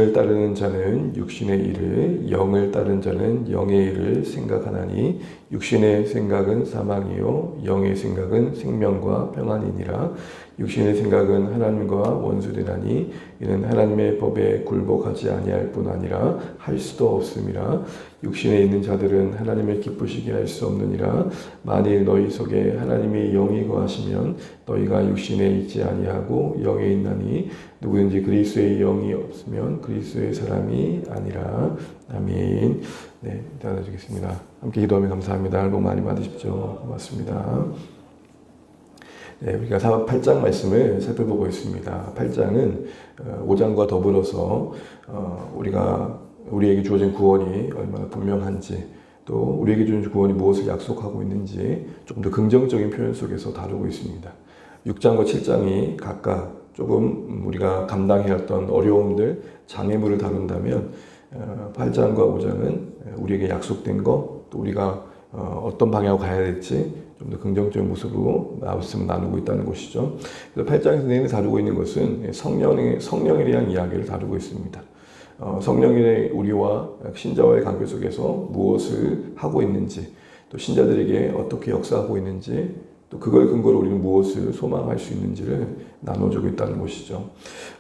육신을 따르는 자는 육신의 일을, 영을 따르는 자는 영의 일을 생각하나니 육신의 생각은 사망이요 영의 생각은 생명과 평안이니라. 육신의 생각은 하나님과 원수되나니 이는 하나님의 법에 굴복하지 아니할 뿐 아니라 할 수도 없음이라. 육신에 있는 자들은 하나님을 기쁘시게 할 수 없느니라. 만일 너희 속에 하나님의 영이 거하시면 너희가 육신에 있지 아니하고 영에 있나니 누구든지 그리스도의 영이 없으면 그리스도의 사람이 아니라. 아멘. 네, 나눠주겠습니다. 함께 기도하며 감사합니다. 복 많이 받으십시오. 고맙습니다. 네, 우리가 8장 말씀을 살펴보고 있습니다. 8장은 5장과 더불어서 우리에게 주어진 구원이 얼마나 분명한지, 또 우리에게 주어진 구원이 무엇을 약속하고 있는지 조금 더 긍정적인 표현 속에서 다루고 있습니다. 6장과 7장이 각각 조금 우리가 감당해야 했던 어려움들, 장애물을 다룬다면 8장과 5장은 우리에게 약속된 것, 또 우리가 어떤 방향으로 가야 될지 좀 더 긍정적인 모습으로 말씀을 나누고 있다는 것이죠. 그래서 8장에서 내내 다루고 있는 것은 성령에 대한 이야기를 다루고 있습니다. 성령의 우리와 신자와의 관계 속에서 무엇을 하고 있는지, 또 신자들에게 어떻게 역사하고 있는지, 또 그걸 근거로 우리는 무엇을 소망할 수 있는지를 나눠주고 있다는 것이죠.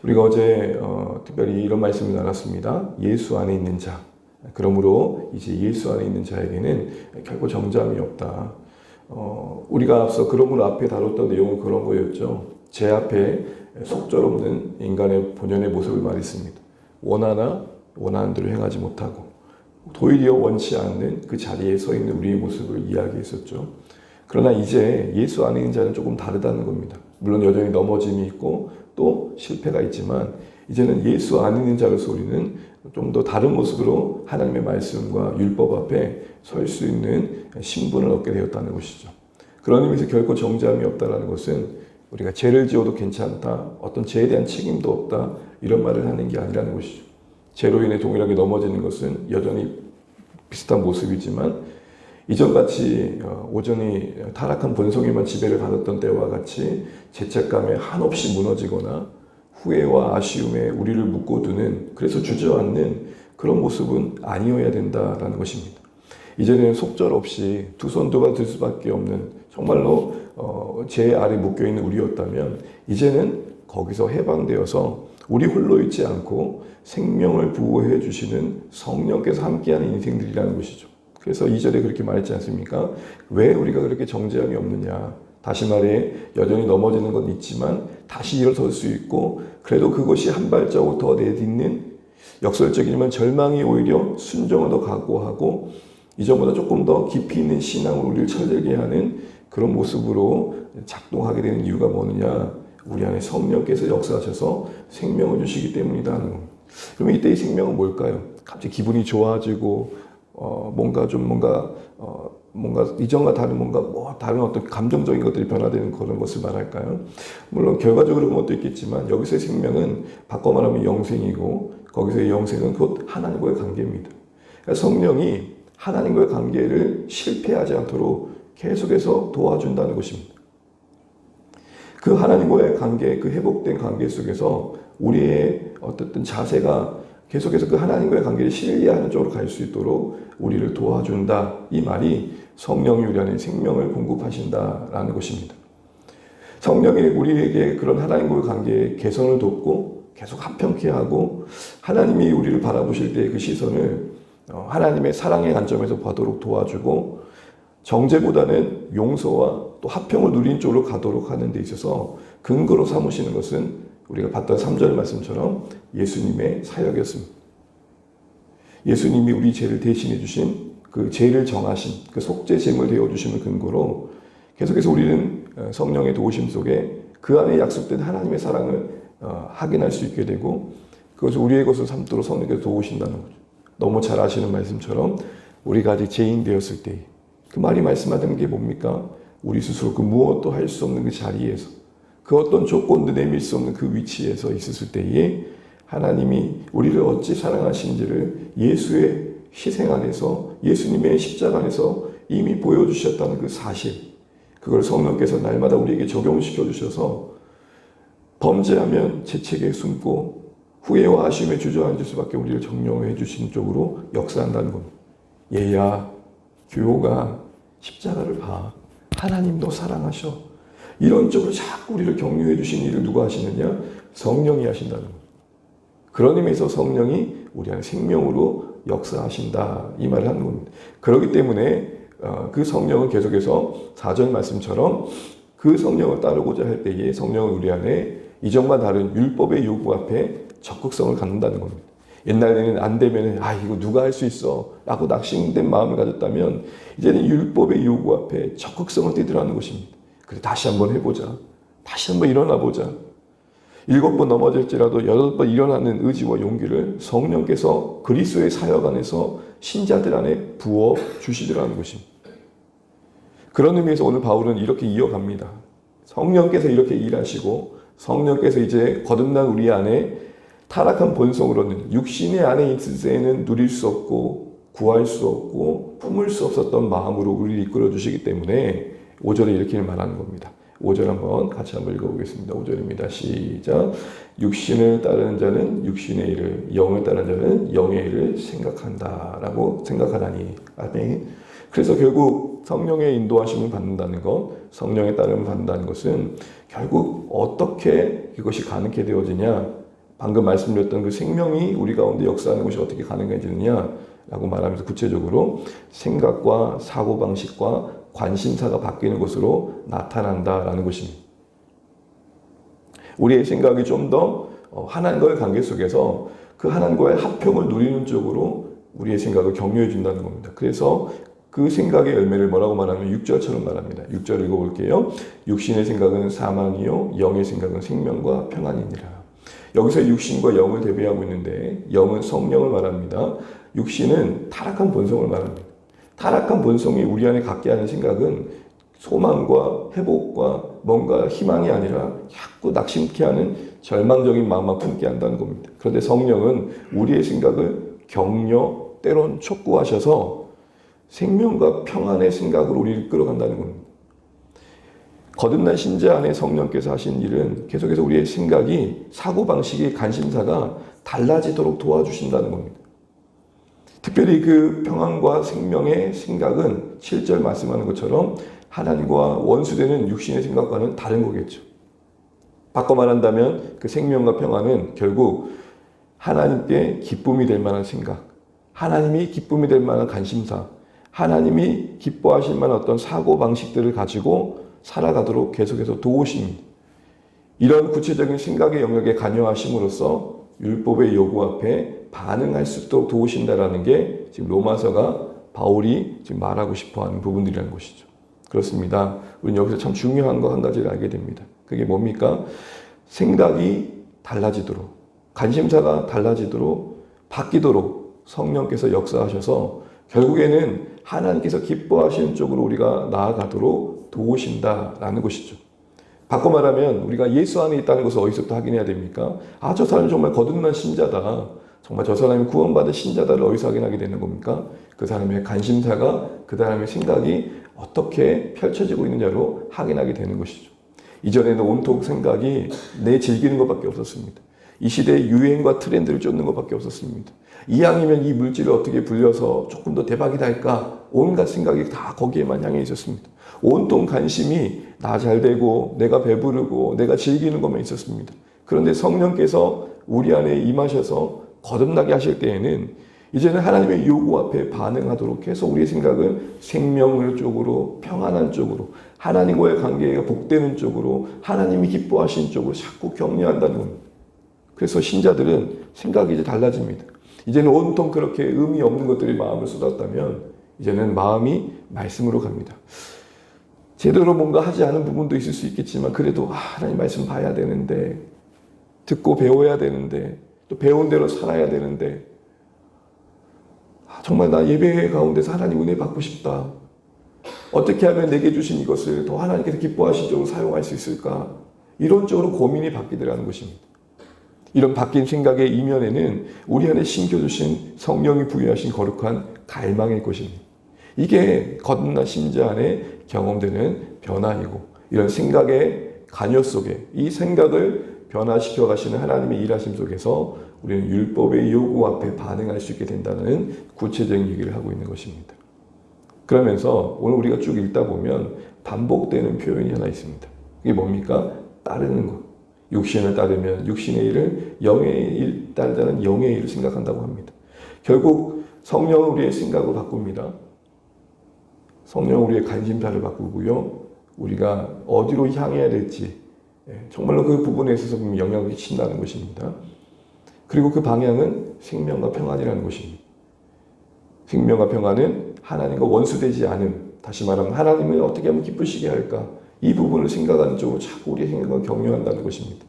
우리가 어제 특별히 이런 말씀을 나눴습니다. 예수 안에 있는 자. 그러므로 이제 예수 안에 있는 자에게는 결코 정죄함이 없다. 우리가 앞서 그러므로 앞에 다뤘던 내용은 그런 거였죠. 제 앞에 속절없는 인간의 본연의 모습을 말했습니다. 원하나 원하는 대로 행하지 못하고 도리어 원치 않는 그 자리에 서 있는 우리의 모습을 이야기했었죠. 그러나 이제 예수 안에 있는 자는 조금 다르다는 겁니다. 물론 여전히 넘어짐이 있고 또 실패가 있지만 이제는 예수 안에 있는 자로서 우리는 좀 더 다른 모습으로 하나님의 말씀과 율법 앞에 설 수 있는 신분을 얻게 되었다는 것이죠. 그런 의미에서 결코 정죄함이 없다는 것은 우리가 죄를 지어도 괜찮다, 어떤 죄에 대한 책임도 없다, 이런 말을 하는 게 아니라는 것이죠. 죄로 인해 동일하게 넘어지는 것은 여전히 비슷한 모습이지만 이전같이 오전이 타락한 본성에만 지배를 받았던 때와 같이 죄책감에 한없이 무너지거나 후회와 아쉬움에 우리를 묶어두는, 그래서 주저앉는 그런 모습은 아니어야 된다라는 것입니다. 이제는 속절없이 두 손 두 발 들 수밖에 없는 정말로 죄 아래 묶여있는 우리였다면 이제는 거기서 해방되어서 우리 홀로 있지 않고 생명을 부어해 주시는 성령께서 함께하는 인생들이라는 것이죠. 그래서 2절에 그렇게 말했지 않습니까? 왜 우리가 그렇게 정죄함이 없느냐? 다시 말해 여전히 넘어지는 건 있지만 다시 일어설 수 있고, 그래도 그것이 한 발자국 더 내딛는, 역설적이지만 절망이 오히려 순종을 더 각오하고 이전보다 조금 더 깊이 있는 신앙으로 우리를 철들게 하는 그런 모습으로 작동하게 되는 이유가 뭐느냐? 우리 안에 성령께서 역사하셔서 생명을 주시기 때문이다 하는 겁니다. 그러면 이때 이 생명은 뭘까요? 갑자기 기분이 좋아지고 뭔가 이전과 다른 다른 어떤 감정적인 것들이 변화되는 그런 것을 말할까요? 물론 결과적으로 그런 것도 있겠지만 여기서의 생명은 바꿔 말하면 영생이고, 거기서의 영생은 곧 하나님과의 관계입니다. 그러니까 성령이 하나님과의 관계를 실패하지 않도록 계속해서 도와준다는 것입니다. 그 하나님과의 관계, 그 회복된 관계 속에서 우리의 어떤 자세가 계속해서 그 하나님과의 관계를 신뢰하는 쪽으로 갈 수 있도록 우리를 도와준다. 이 말이 성령이 우리 안에 생명을 공급하신다라는 것입니다. 성령이 우리에게 그런 하나님과의 관계의 개선을 돕고 계속 합평케 하고, 하나님이 우리를 바라보실 때 그 시선을 하나님의 사랑의 관점에서 보도록 도와주고, 정죄보다는 용서와 또 합평을 누린 쪽으로 가도록 하는 데 있어서 근거로 삼으시는 것은 우리가 봤던 3절 말씀처럼 예수님의 사역이었습니다. 예수님이 우리 죄를 대신해 주신, 그 죄를 정하신 그 속죄 제물 되어 주심을 근거로 계속해서 우리는 성령의 도우심 속에 그 안에 약속된 하나님의 사랑을 확인할 수 있게 되고, 그것을 우리의 것을 삼도록 성령께서 도우신다는 거죠. 너무 잘 아시는 말씀처럼 우리가 아직 죄인 되었을 때, 그 말이 말씀하는 게 뭡니까? 우리 스스로 그 무엇도 할 수 없는 그 자리에서, 그 어떤 조건도 내밀 수 없는 그 위치에서 있었을 때에 하나님이 우리를 어찌 사랑하신지를 예수의 희생 안에서, 예수님의 십자가 안에서 이미 보여주셨다는 그 사실, 그걸 성령께서 날마다 우리에게 적용시켜 주셔서 범죄하면 죄책에 숨고 후회와 아쉬움에 주저앉을 수밖에 우리를 정령해 주신 쪽으로 역사한다는 겁니다. 얘야, 규호가 십자가를 봐. 하나님도 사랑하셔. 이런 쪽으로 자꾸 우리를 격려해 주신 일을 누가 하시느냐? 성령이 하신다는 겁니다. 그런 의미에서 성령이 우리 안에 생명으로 역사하신다, 이 말을 하는 겁니다. 그렇기 때문에 그 성령은 계속해서 4절 말씀처럼 그 성령을 따르고자 할 때에 성령은 우리 안에 이전과 다른 율법의 요구 앞에 적극성을 갖는다는 겁니다. 옛날에는 안 되면 이거 누가 할 수 있어 라고 낙심된 마음을 가졌다면 이제는 율법의 요구 앞에 적극성을 띠더라는 것입니다. 그래, 다시 한번 해보자. 다시 한번 일어나 보자. 7번 넘어질지라도 8번 일어나는 의지와 용기를 성령께서 그리스도의 사역 안에서 신자들 안에 부어 주시더라는 것입니다. 그런 의미에서 오늘 바울은 이렇게 이어갑니다. 성령께서 이렇게 일하시고 성령께서 이제 거듭난 우리 안에 타락한 본성으로는 육신의 안에 있을 때에는 누릴 수 없고 구할 수 없고 품을 수 없었던 마음으로 우리를 이끌어 주시기 때문에 5절에 이렇게 말하는 겁니다. 5절 한번 같이 한번 읽어보겠습니다. 5절입니다. 시작. 육신을 따르는 자는 육신의 일을, 영을 따르는 자는 영의 일을 생각한다라고 생각하다니. 아멘. 그래서 결국 성령의 인도하심을 받는다는 것, 성령의 따름을 받는다는 것은 결국 어떻게 이것이 가능하게 되어지냐? 방금 말씀드렸던 그 생명이 우리 가운데 역사하는 것이 어떻게 가능해지느냐라고 말하면서 구체적으로 생각과 사고방식과 관심사가 바뀌는 것으로 나타난다라는 것입니다. 우리의 생각이 좀 더 하나님과의 관계 속에서 그 하나님과의 합평을 누리는 쪽으로 우리의 생각을 격려해 준다는 겁니다. 그래서 그 생각의 열매를 뭐라고 말하면 6절처럼 말합니다. 6절 읽어볼게요. 육신의 생각은 사망이요 영의 생각은 생명과 평안이니라. 여기서 육신과 영을 대비하고 있는데 영은 성령을 말합니다. 육신은 타락한 본성을 말합니다. 타락한 본성이 우리 안에 갖게 하는 생각은 소망과 회복과 뭔가 희망이 아니라 자꾸 낙심케 하는 절망적인 마음만 품게 한다는 겁니다. 그런데 성령은 우리의 생각을 격려, 때론 촉구하셔서 생명과 평안의 생각으로 우리를 끌어간다는 겁니다. 거듭난 신자 안에 성령께서 하신 일은 계속해서 우리의 생각이, 사고방식이, 관심사가 달라지도록 도와주신다는 겁니다. 특별히 그 평안과 생명의 생각은 7절 말씀하는 것처럼 하나님과 원수되는 육신의 생각과는 다른 거겠죠. 바꿔 말한다면 그 생명과 평안은 결국 하나님께 기쁨이 될 만한 생각, 하나님이 기쁨이 될 만한 관심사, 하나님이 기뻐하실 만한 어떤 사고방식들을 가지고 살아가도록 계속해서 도우십니다. 이런 구체적인 생각의 영역에 관여하심으로써 율법의 요구 앞에 반응할 수 있도록 도우신다라는 게 지금 로마서가 바울이 지금 말하고 싶어하는 부분들이라는 것이죠. 그렇습니다. 우리는 여기서 참 중요한 거 한 가지를 알게 됩니다. 그게 뭡니까? 생각이 달라지도록, 관심사가 달라지도록, 바뀌도록 성령께서 역사하셔서 결국에는 하나님께서 기뻐하시는 쪽으로 우리가 나아가도록 도우신다라는 것이죠. 바꿔 말하면 우리가 예수 안에 있다는 것을 어디서부터 확인해야 됩니까? 저 사람이 정말 거듭난 신자다. 정말 저 사람이 구원받은 신자다를 어디서 확인하게 되는 겁니까? 그 사람의 관심사가, 그 사람의 생각이 어떻게 펼쳐지고 있느냐로 확인하게 되는 것이죠. 이전에는 온통 생각이 내 즐기는 것밖에 없었습니다. 이 시대의 유행과 트렌드를 쫓는 것밖에 없었습니다. 이왕이면 이 물질을 어떻게 불려서 조금 더 대박이다 할까? 온갖 생각이 다 거기에만 향해 있었습니다. 온통 관심이 나 잘 되고 내가 배부르고 내가 즐기는 것만 있었습니다. 그런데 성령께서 우리 안에 임하셔서 거듭나게 하실 때에는 이제는 하나님의 요구 앞에 반응하도록 해서 우리의 생각을 생명을 쪽으로, 평안한 쪽으로, 하나님과의 관계가 복되는 쪽으로, 하나님이 기뻐하시는 쪽으로 자꾸 격려한다는 겁니다. 그래서 신자들은 생각이 이제 달라집니다. 이제는 온통 그렇게 의미 없는 것들이 마음을 쏟았다면 이제는 마음이 말씀으로 갑니다. 제대로 뭔가 하지 않은 부분도 있을 수 있겠지만 그래도 하나님 말씀 봐야 되는데, 듣고 배워야 되는데, 또 배운 대로 살아야 되는데, 정말 나 예배 가운데서 하나님 은혜 받고 싶다. 어떻게 하면 내게 주신 이것을 더 하나님께서 기뻐하신 쪽으로 사용할 수 있을까? 이런 쪽으로 고민이 바뀌더라는 것입니다. 이런 바뀐 생각의 이면에는 우리 안에 심겨주신 성령이 부여하신 거룩한 갈망일 것입니다. 이게 거듭난 신자 안에 경험되는 변화이고, 이런 생각의 관여 속에 이 생각을 변화시켜 가시는 하나님의 일하심 속에서 우리는 율법의 요구 앞에 반응할 수 있게 된다는 구체적인 얘기를 하고 있는 것입니다. 그러면서 오늘 우리가 쭉 읽다 보면 반복되는 표현이 하나 있습니다. 이게 뭡니까? 따르는 것. 육신을 따르면 육신의 일을, 영의 일 따르자는 영의 일을 생각한다고 합니다. 결국 성령은 우리의 생각을 바꿉니다. 성령은 우리의 관심사를 바꾸고요. 우리가 어디로 향해야 될지 정말로 그 부분에 있어서 영향을 끼친다는 것입니다. 그리고 그 방향은 생명과 평안이라는 것입니다. 생명과 평안은 하나님과 원수되지 않음, 다시 말하면 하나님을 어떻게 하면 기쁘시게 할까, 이 부분을 생각하는 쪽으로 자꾸 우리의 생각을 격려한다는 것입니다.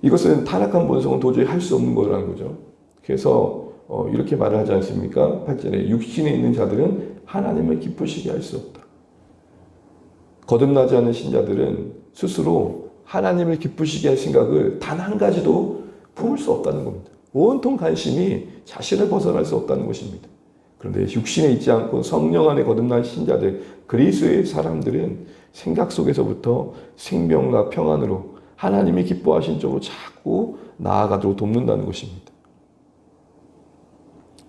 이것은 타락한 본성은 도저히 할 수 없는 거라는 거죠. 그래서 이렇게 말을 하지 않습니까? 8절에 육신에 있는 자들은 하나님을 기쁘시게 할 수 없다. 거듭나지 않은 신자들은 스스로 하나님을 기쁘시게 할 생각을 단 한 가지도 품을 수 없다는 겁니다. 온통 관심이 자신을 벗어날 수 없다는 것입니다. 그런데 육신에 있지 않고 성령 안에 거듭난 신자들, 그리스도의 사람들은 생각 속에서부터 생명과 평안으로 하나님이 기뻐하신 쪽으로 자꾸 나아가도록 돕는다는 것입니다.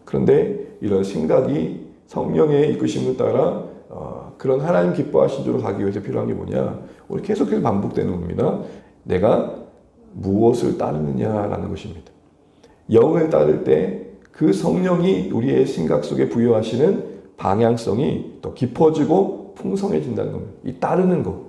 그런데 이런 생각이 성령의 이끄심을 따라 그런 하나님 기뻐하신 쪽으로 가기 위해서 필요한 게 뭐냐? 우리 계속해서 반복되는 겁니다. 내가 무엇을 따르느냐라는 것입니다. 영을 따를 때 그 성령이 우리의 생각 속에 부여하시는 방향성이 더 깊어지고 풍성해진다는 겁니다. 이 따르는 거.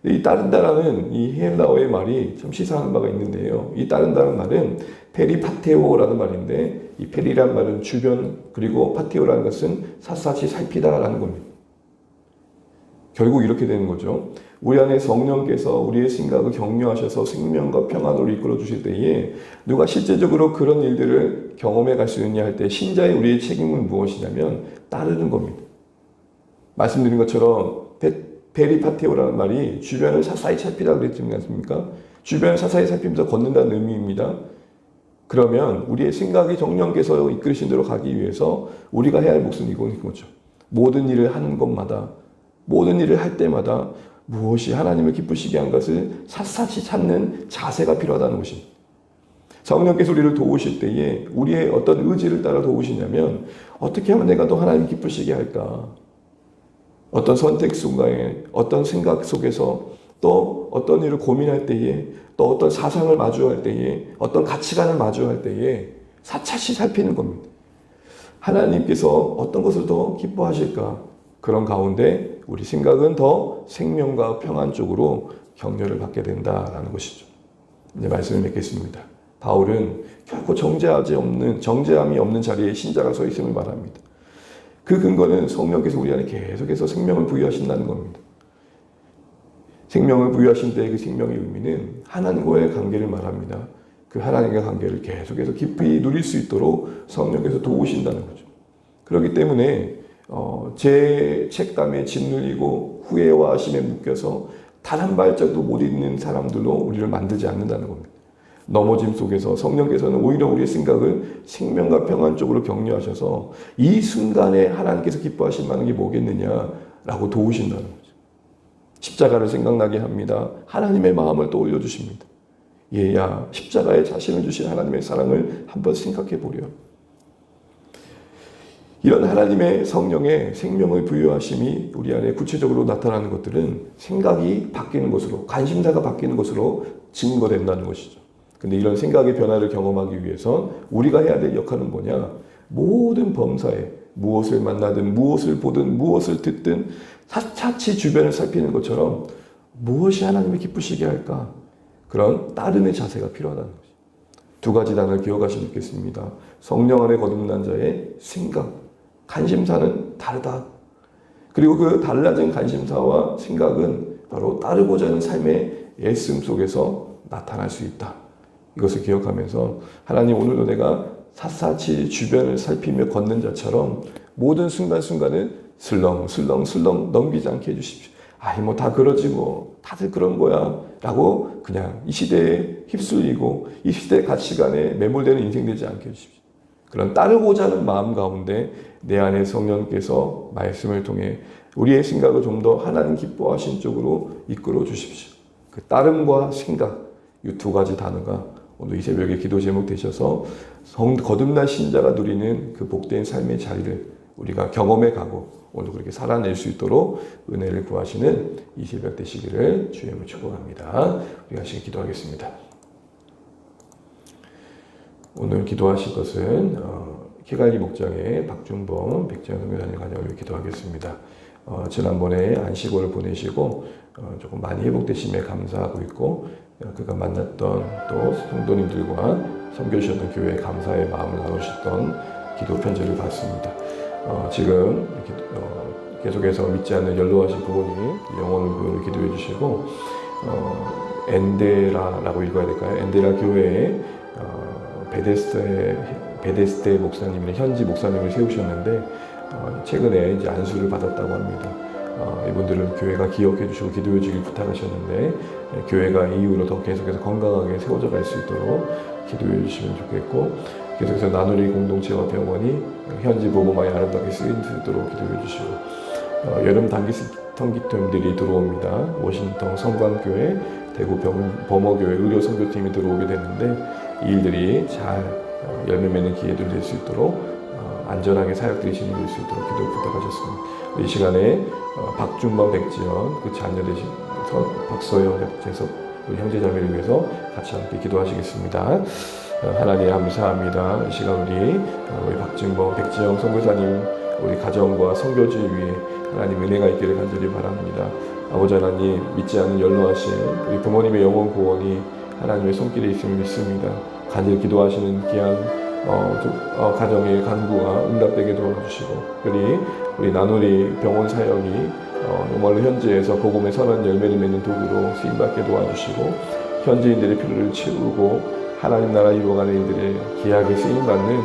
이 따른다라는 이 헬라어의 말이 참 시사하는 바가 있는데요. 이 따른다는 말은 페리파테오라는 말인데, 이 페리라는 말은 주변, 그리고 파테오라는 것은 샅샅이 살피다라는 겁니다. 결국 이렇게 되는 거죠. 우리 안에 성령께서 우리의 생각을 격려하셔서 생명과 평안으로 이끌어 주실 때에 누가 실제적으로 그런 일들을 경험해 갈 수 있느냐 할 때 신자의 우리의 책임은 무엇이냐면 따르는 겁니다. 말씀드린 것처럼 페리파테오라는 말이 주변을 사사히 살피다 그랬지 않습니까? 주변을 사사히 살피면서 걷는다는 의미입니다. 그러면 우리의 생각이 성령께서 이끌으신 대로 가기 위해서 우리가 해야 할 몫은 이건 거죠. 모든 일을 하는 것마다, 모든 일을 할 때마다 무엇이 하나님을 기쁘시게 한 것을 샅샅이 찾는 자세가 필요하다는 것입니다. 성령께서 우리를 도우실 때에 우리의 어떤 의지를 따라 도우시냐면 어떻게 하면 내가 또 하나님 기쁘시게 할까? 어떤 선택 순간에, 어떤 생각 속에서 또 어떤 일을 고민할 때에, 또 어떤 사상을 마주할 때에, 어떤 가치관을 마주할 때에 사차시 살피는 겁니다. 하나님께서 어떤 것을 더 기뻐하실까? 그런 가운데 우리 생각은 더 생명과 평안 쪽으로 격려를 받게 된다라는 것이죠. 이제 말씀을 맺겠습니다. 바울은 결코 정죄함이 없는 자리에 신자가 서 있음을 말합니다. 그 근거는 성령께서 우리 안에 계속해서 생명을 부여하신다는 겁니다. 생명을 부여하신 때의 그 생명의 의미는 하나님과의 관계를 말합니다. 그 하나님과의 관계를 계속해서 깊이 누릴 수 있도록 성령께서 도우신다는 거죠. 그렇기 때문에 제 책감에 짓눌리고 후회와 아심에 묶여서 단 한 발짝도 못 있는 사람들로 우리를 만들지 않는다는 겁니다. 넘어짐 속에서 성령께서는 오히려 우리의 생각을 생명과 평안 쪽으로 격려하셔서 이 순간에 하나님께서 기뻐하실 만한 게 뭐겠느냐라고 도우신다는 거죠. 십자가를 생각나게 합니다. 하나님의 마음을 떠올려 주십니다. 얘야, 십자가에 자신을 주신 하나님의 사랑을 한번 생각해 보려. 이런 하나님의 성령의 생명을 부여하심이 우리 안에 구체적으로 나타나는 것들은 생각이 바뀌는 것으로, 관심사가 바뀌는 것으로 증거된다는 것이죠. 근데 이런 생각의 변화를 경험하기 위해선 우리가 해야 될 역할은 뭐냐? 모든 범사에 무엇을 만나든 무엇을 보든 무엇을 듣든 차차치 주변을 살피는 것처럼 무엇이 하나님을 기쁘시게 할까? 그런 따름의 자세가 필요하다는 것이죠. 두 가지 단어를 기억하시면 좋겠습니다. 성령 안에 거듭난 자의 생각, 관심사는 다르다. 그리고 그 달라진 관심사와 생각은 바로 따르고자 하는 삶의 애씀 속에서 나타날 수 있다. 이것을 기억하면서 하나님, 오늘도 내가 샅샅이 주변을 살피며 걷는 자처럼 모든 순간순간을 슬렁슬렁 넘기지 않게 해주십시오. 아이 뭐 다 그러지 뭐 다들 그런 거야 라고 그냥 이 시대에 휩쓸리고 이 시대의 가치관에 매몰되는 인생 되지 않게 해주십시오. 그런 따르고자 하는 마음 가운데 내 안에 성령께서 말씀을 통해 우리의 생각을 좀 더 하나님 기뻐하신 쪽으로 이끌어 주십시오. 그 따름과 생각, 이 두 가지 단어가 오늘 이 새벽에 기도 제목 되셔서 거듭난 신자가 누리는 그 복된 삶의 자리를 우리가 경험해 가고 오늘 그렇게 살아낼 수 있도록 은혜를 구하시는 이 새벽 되시기를 주의 이름으로 축복합니다. 우리가 같이 기도하겠습니다. 오늘 기도하실 것은 키갈리 목장의 박준범 백지영 선교사님 가정을 위해 기도하겠습니다. 지난번에 안식월을 보내시고 조금 많이 회복되심에 감사하고 있고 그가 만났던 또 성도님들과 섬겨주셨던 교회에 감사의 마음을 나누셨던 기도 편지를 봤습니다. 지금 계속해서 믿지 않는 연로하신 부모님 영혼을 구원을 기도해 주시고 엔데라라고 읽어야 될까요? 엔데라 교회에 베데스테 목사님이나 현지 목사님을 세우셨는데 최근에 이제 안수를 받았다고 합니다. 이분들은 교회가 기억해 주시고 기도해 주길 부탁하셨는데 교회가 이후로 더 계속해서 건강하게 세워져 갈 수 있도록 기도해 주시면 좋겠고 계속해서 나누리 공동체와 병원이 현지 보고만이 아름답게 쓰일 수 있도록 기도해 주시고 여름 단기 선기팀들이 들어옵니다. 워싱턴 성광교회, 대구 범어교회 의료 선교팀이 들어오게 됐는데 이 일들이 잘 열매 맺는 기회들 될 수 있도록 안전하게 사역들이 진행될 수 있도록 기도를 부탁하셨습니다. 이 시간에 박준범, 백지연 그 자녀 되신 박서영, 재석 우리 형제자매를 위해서 같이 함께 기도하시겠습니다. 하나님 감사합니다. 이 시간 우리 박준범, 백지영 선교사님 우리 가정과 선교지 위에 하나님 은혜가 있기를 간절히 바랍니다. 아버지 하나님 믿지 않는 연로하신 우리 부모님의 영혼 구원이 하나님의 손길에 있음을 믿습니다. 간절히 기도하시는 귀한 가정의 간구가 응답되게 도와주시고 우리 나누리 병원 사역이 정말로 현지에서 복음의 선한 열매를 맺는 도구로 쓰임받게 도와주시고 현지인들의 필요를 채우고 하나님 나라 이루어가는 일들의 귀하게 쓰임받는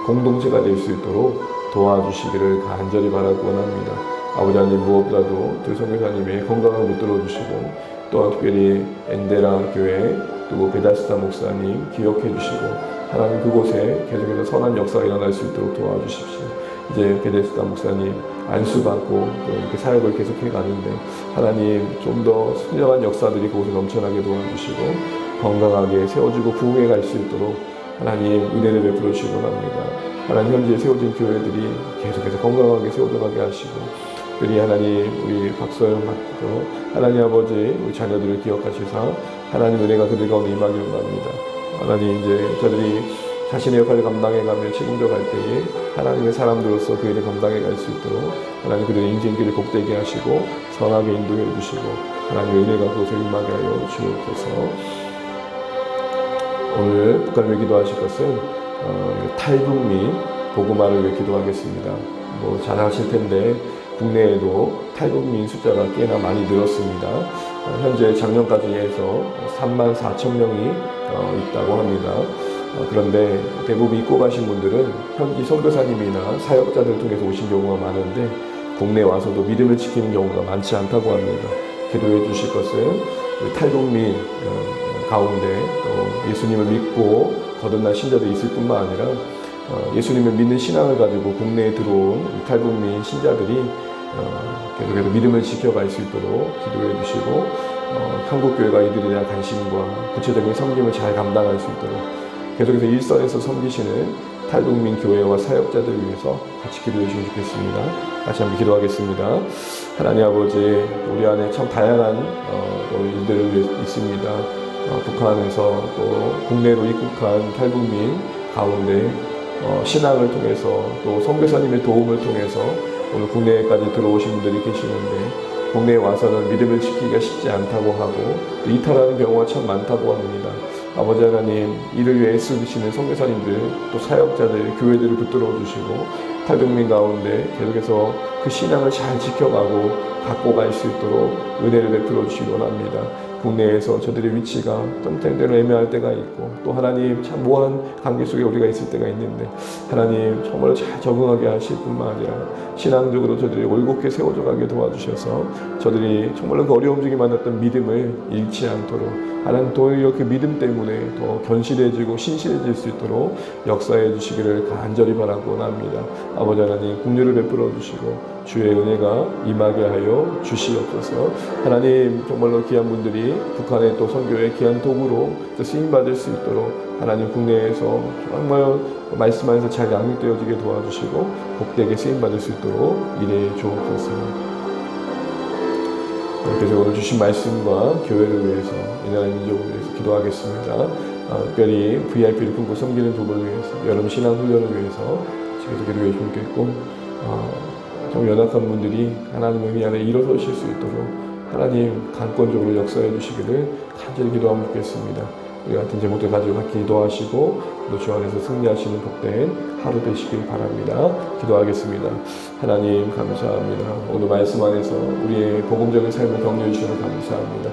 공동체가 될 수 있도록 도와주시기를 간절히 바라고 원합니다. 아버지 하나님 무엇보다도 두 선교사님의 건강을 붙들어 주시고 또한 특별히 엔데라 교회 또 베다스다 목사님 기억해 주시고 하나님 그곳에 계속해서 선한 역사가 일어날 수 있도록 도와주십시오. 이제 베데스다 목사님 안수받고 또 이렇게 사역을 계속해 가는데 하나님 좀 더 순정한 역사들이 그곳에 넘쳐나게 도와주시고 건강하게 세워지고 부흥해 갈 수 있도록 하나님 은혜를 베풀어 주시기 원합니다. 하나님 현지에 세워진 교회들이 계속해서 건강하게 세워져 가게 하시고 우리 하나님 우리 박서영 박도 하나님 아버지 우리 자녀들을 기억하시사 하나님 은혜가 그들 가운데 임하기를 원합니다. 하나님 이제 저들이 자신의 역할을 감당해가며 책임져 갈 때에 하나님의 사람들로서 그 일을 감당해 갈 수 있도록 하나님 그들의 인생길을 복되게 하시고 선하게 인도해 주시고 하나님의 은혜가 그것을 임하게 하여 주옵소서. 오늘 북한을 위해 기도하실 것은 탈북민 복음화를 위해 기도하겠습니다. 잘 아실 텐데 국내에도 탈북민 숫자가 꽤나 많이 늘었습니다. 현재 작년까지 해서 34,000명이 있다고 합니다. 그런데 대부분 입고 가신 분들은 현지 선교사님이나 사역자들을 통해서 오신 경우가 많은데 국내에 와서도 믿음을 지키는 경우가 많지 않다고 합니다. 기도해 주실 것은 탈북민 가운데 또 예수님을 믿고 거듭난 신자들이 있을 뿐만 아니라 예수님을 믿는 신앙을 가지고 국내에 들어온 탈북민 신자들이 계속해서 믿음을 지켜갈 수 있도록 기도해 주시고 한국교회가 이들에 대한 관심과 구체적인 섬김을 잘 감당할 수 있도록 계속해서 일선에서 섬기시는 탈북민 교회와 사역자들을 위해서 같이 기도해 주시면 좋겠습니다. 같이 한번 기도하겠습니다. 하나님 아버지 우리 안에 참 다양한 일들이 있습니다. 북한에서 또 국내로 입국한 탈북민 가운데 신앙을 통해서 또 선교사님의 도움을 통해서 오늘 국내까지 들어오신 분들이 계시는데 국내에 와서는 믿음을 지키기가 쉽지 않다고 하고 또 이탈하는 경우가 참 많다고 합니다. 아버지 하나님 이를 위해 쓰시는 선교사님들 또 사역자들 교회들을 붙들어 주시고 탈북민 가운데 계속해서 그 신앙을 잘 지켜가고 갖고 갈 수 있도록 은혜를 베풀어 주시기 원합니다. 국내에서 저들의 위치가 좀 때로 애매할 때가 있고 또 하나님 참 모호한 관계 속에 우리가 있을 때가 있는데 하나님 정말 잘 적응하게 하실 뿐만 아니라 신앙적으로 저들이 올곧게 세워져 가게 도와주셔서 저들이 정말로 그 어려움 중에 만났던 믿음을 잃지 않도록 하나님 또 이렇게 믿음 때문에 더 견실해지고 신실해질 수 있도록 역사해 주시기를 간절히 바라고 원합니다. 아버지 하나님 긍휼을 베풀어 주시고 주의 은혜가 임하게 하여 주시옵소서. 하나님 정말로 귀한 분들이 북한의 또 선교의 귀한 도구로 쓰임 받을 수 있도록 하나님 국내에서 정말 말씀 안에서 잘 양육되어지게 도와주시고 복되게 쓰임 받을 수 있도록 일해 주옵소서. 그래서 오늘 주신 말씀과 교회를 위해서 이 나라 민족을 위해서 기도하겠습니다. 특별히 VIP를 품고 섬기는 부분을 위해서 여름 신앙 훈련을 위해서 계속 기도해 주면 좋겠고 좀 연약한 분들이 하나님의 은혜 안에 일어서실 수 있도록 하나님 강권적으로 역사해 주시기를 간절히 기도하면 좋겠습니다. 우리 같은 제목들 가지고 기도하시고 또 주 안에서 승리하시는 복된 하루 되시길 바랍니다. 기도하겠습니다. 하나님 감사합니다. 오늘 말씀 안에서 우리의 복음적인 삶을 격려해 주셔서 감사합니다.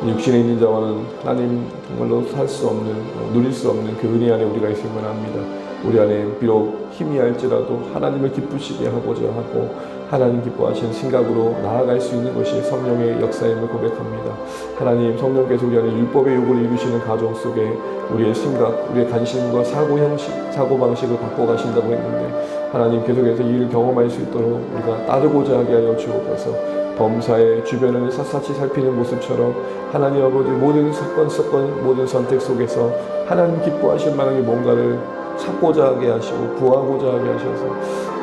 육신에 있는 자와는 하나님 정말로 살 수 없는 누릴 수 없는 그 은혜 안에 우리가 있을 만합니다. 우리 안에 비록 힘이 할지라도 하나님을 기쁘시게 하고자 하고 하나님 기뻐하시는 생각으로 나아갈 수 있는 것이 성령의 역사임을 고백합니다. 하나님 성령께서 우리 안에 율법의 요구를 이루시는 가정 속에 우리의 생각, 우리의 관심과 사고방식을 바꿔가신다고 했는데 하나님 계속해서 이 일을 경험할 수 있도록 우리가 따르고자 하게 하여 주옵소서. 범사의 주변을 샅샅이 살피는 모습처럼 하나님 아버지 모든 사건 모든 선택 속에서 하나님 기뻐하실 만한 뭔가를 찾고자 하게 하시고 구하고자 하게 하셔서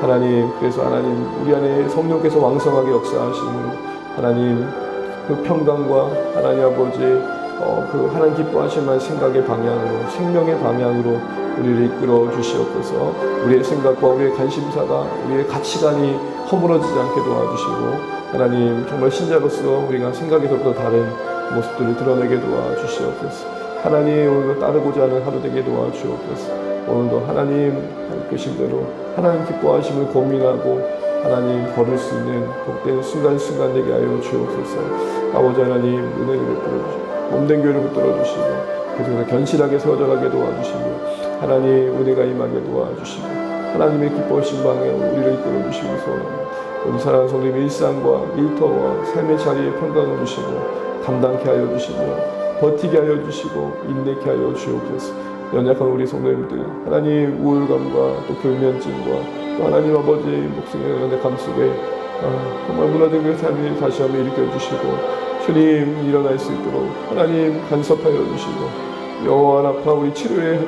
하나님 그래서 하나님 우리 안에 성령께서 왕성하게 역사하시는 하나님 그 평강과 하나님 아버지 그 하나님 기뻐하실 만한 생각의 방향으로 생명의 방향으로 우리를 이끌어 주시옵소서. 우리의 생각과 우리의 관심사가 우리의 가치관이 허물어지지 않게 도와주시고 하나님 정말 신자로서 우리가 생각에서부터 다른 모습들을 드러내게 도와주시옵소서. 하나님 오늘도 따르고자 하는 하루 되게 도와주옵소서. 오늘도 하나님 계신 대로 하나님 기뻐하심을 고민하고 하나님 걸을 수 있는 복된 순간순간 되게 하여 주옵소서. 아버지 하나님 은혜를 베풀어 주시고 몸된 교회를 붙들어 주시고 계속해서 견실하게 서절하게 도와주시고 하나님 은혜가 임하게 도와주시고 하나님의 기뻐하신 방향으로 우리를 이끌어 주시기 소원합니다. 우리 사랑하는 성도님 일상과 일터와 삶의 자리에 평강을 주시고 감당케 하여 주시고 버티게 하여 주시고 인내케 하여 주옵소서. 연약한 우리 성도님들 하나님 우울감과 또 교면증과 또 하나님 아버지 목숨의 연약함 속에 정말 무너진 그 삶을 다시 한번 일으켜 주시고 주님 일어날 수 있도록 하나님 간섭하여 주시고 영원한 아파 우리 치료에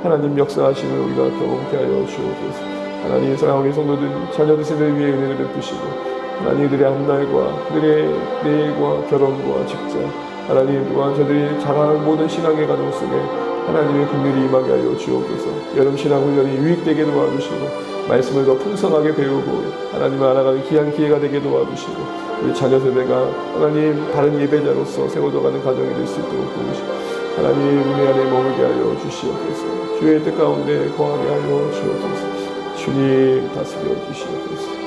하나님 역사하시는 우리가 경험케 하여 주옵소서. 하나님 사랑하는 우리 성도들 자녀들 세대를 위해 은혜를 베푸시고 하나님 그들의 앞날과 그들의 내일과 결혼과 직장 하나님 또한 저들이 자라는 모든 신앙의 가정 속에 하나님의 긍휼이 임하게 하여 주옵소서. 여름 신앙 훈련이 유익되게 도와주시고 말씀을 더 풍성하게 배우고 하나님을 알아가는 귀한 기회가 되게 도와주시고 우리 자녀 세대가 하나님 다른 예배자로서 세워져가는 가정이 될 수 있도록 도우시고 하나님 은혜 안에 머물게 하여 주시옵소서. 주의 뜻 가운데 거하게 하여 주옵소서. 주님 다스려 주시옵소서.